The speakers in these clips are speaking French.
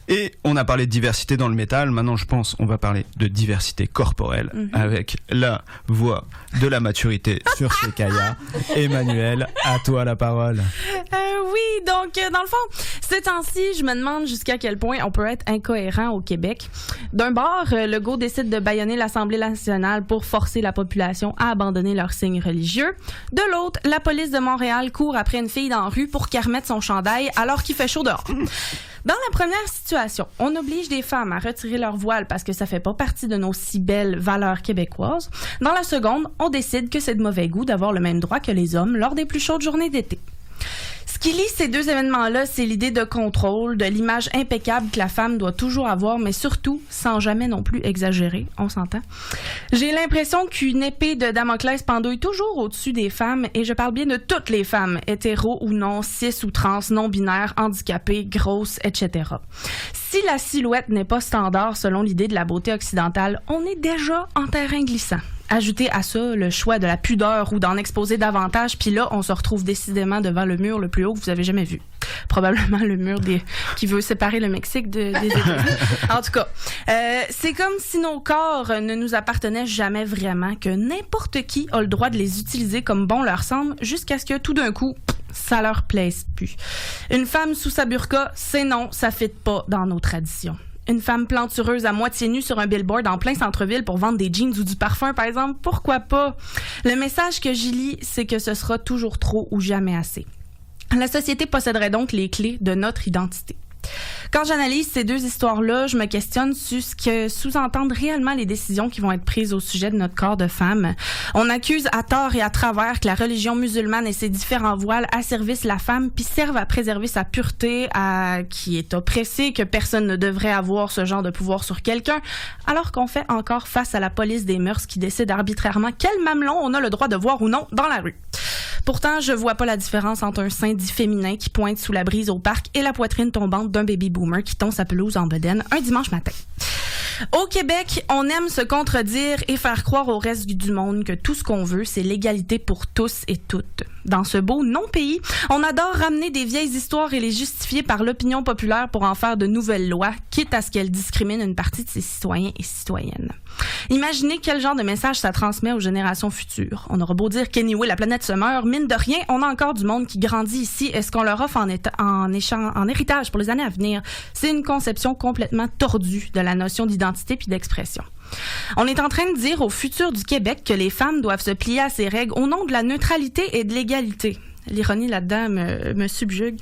Et on a parlé de diversité dans le métal, maintenant je pense on va parler de diversité corporelle avec la voix de la maturité sur Shekaya. Emmanuel, à toi la parole. Oui, donc dans le fond, ces temps-ci, je me demande jusqu'à quel point on peut être incohérent au Québec. D'un bord, Legault décide de bâillonner l'Assemblée nationale pour forcer la population à abandonner leurs signes religieux. De l'autre, la police de Montréal court après une fille dans la rue pour qu'elle remette son chandail alors qu'il fait chaud dehors. Dans la première situation, on oblige des femmes à retirer leur voile parce que ça fait pas partie de nos si belles valeurs québécoises. Dans la seconde, on décide que c'est de mauvais goût d'avoir le même droit que les hommes lors des plus chaudes journées d'été. Ce qui lie ces deux événements-là, c'est l'idée de contrôle, de l'image impeccable que la femme doit toujours avoir, mais surtout sans jamais non plus exagérer, on s'entend. J'ai l'impression qu'une épée de Damoclès pendouille toujours au-dessus des femmes, et je parle bien de toutes les femmes, hétéros ou non, cis ou trans, non-binaires, handicapées, grosses, etc. Si la silhouette n'est pas standard selon l'idée de la beauté occidentale, on est déjà en terrain glissant. Ajoutez à ça le choix de la pudeur ou d'en exposer davantage, puis là, on se retrouve décidément devant le mur le plus haut que vous avez jamais vu. Probablement le mur qui veut séparer le Mexique des États-Unis. En tout cas, c'est comme si nos corps ne nous appartenaient jamais vraiment, que n'importe qui a le droit de les utiliser comme bon leur semble, jusqu'à ce que tout d'un coup, ça leur plaise plus. Une femme sous sa burqa, c'est non, ça fit pas dans nos traditions. Une femme plantureuse à moitié nue sur un billboard en plein centre-ville pour vendre des jeans ou du parfum, par exemple, pourquoi pas? Le message que j'y lis, c'est que ce sera toujours trop ou jamais assez. La société posséderait donc les clés de notre identité. Quand j'analyse ces deux histoires-là, je me questionne sur ce que sous-entendent réellement les décisions qui vont être prises au sujet de notre corps de femme. On accuse à tort et à travers que la religion musulmane et ses différents voiles asservissent la femme puis servent à préserver sa pureté, qui est oppressée, que personne ne devrait avoir ce genre de pouvoir sur quelqu'un, alors qu'on fait encore face à la police des mœurs qui décide arbitrairement quel mamelon on a le droit de voir ou non dans la rue. Pourtant, je vois pas la différence entre un sein dit féminin qui pointe sous la brise au parc et la poitrine tombante d'un baby boomer qui tombe sa pelouse en bedaine un dimanche matin. Au Québec, on aime se contredire et faire croire au reste du monde que tout ce qu'on veut, c'est l'égalité pour tous et toutes. Dans ce beau non-pays, on adore ramener des vieilles histoires et les justifier par l'opinion populaire pour en faire de nouvelles lois, quitte à ce qu'elles discriminent une partie de ses citoyens et citoyennes. Imaginez quel genre de message ça transmet aux générations futures. On aura beau dire qu'anyway, la planète se meurt, mine de rien, on a encore du monde qui grandit ici et ce qu'on leur offre en héritage pour les années à venir, c'est une conception complètement tordue de la notion d'identité puis d'expression. On est en train de dire au futur du Québec que les femmes doivent se plier à ces règles au nom de la neutralité et de l'égalité. L'ironie là-dedans me subjugue.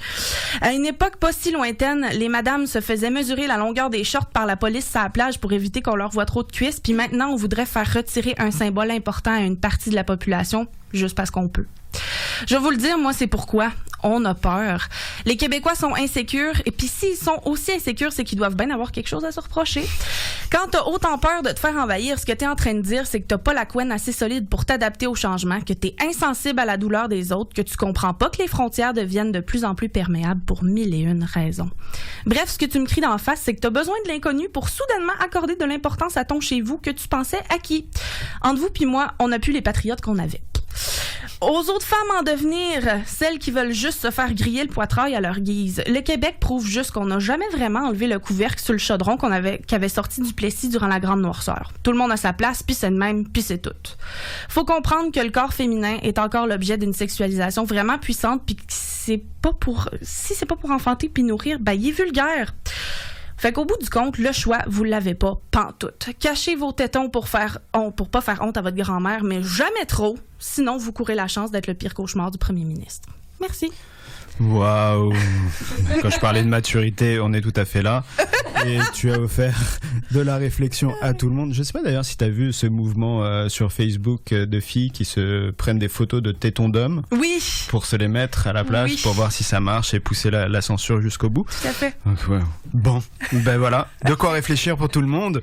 À une époque pas si lointaine, les madames se faisaient mesurer la longueur des shorts par la police à la plage pour éviter qu'on leur voit trop de cuisses, puis maintenant on voudrait faire retirer un symbole important à une partie de la population juste parce qu'on peut. Je vais vous le dire, moi, c'est pourquoi on a peur. Les Québécois sont insécures, et puis s'ils sont aussi insécures, c'est qu'ils doivent bien avoir quelque chose à se reprocher. Quand t'as autant peur de te faire envahir, ce que t'es en train de dire, c'est que t'as pas la couenne assez solide pour t'adapter au changement, que t'es insensible à la douleur des autres, que tu comprends pas que les frontières deviennent de plus en plus perméables pour 1001 raisons. Bref, ce que tu me cries d'en face, c'est que t'as besoin de l'inconnu pour soudainement accorder de l'importance à ton chez vous que tu pensais acquis. Entre vous puis moi, on n'a plus les patriotes qu'on avait. Aux autres femmes en devenir, celles qui veulent juste se faire griller le poitrail à leur guise, le Québec prouve juste qu'on n'a jamais vraiment enlevé le couvercle sur le chaudron qu'avait sorti du Plessis durant la Grande Noirceur. Tout le monde a sa place, puis c'est de même, puis c'est tout. Faut comprendre que le corps féminin est encore l'objet d'une sexualisation vraiment puissante, puis si c'est pas pour enfanter puis nourrir, ben il est vulgaire. Fait qu'au bout du compte, le choix, vous l'avez pas pantoute. Cachez vos tétons pour pas faire honte à votre grand-mère, mais jamais trop, sinon vous courez la chance d'être le pire cauchemar du premier ministre. Merci. Waouh! Quand je parlais de maturité, on est tout à fait là. Et tu as offert de la réflexion à tout le monde. Je sais pas d'ailleurs si tu as vu ce mouvement sur Facebook de filles qui se prennent des photos de tétons d'hommes. Oui! Pour se les mettre à la plage, oui. Pour voir si ça marche et pousser la censure jusqu'au bout. Tout à fait. Donc, ouais. Bon, ben voilà. De quoi réfléchir pour tout le monde.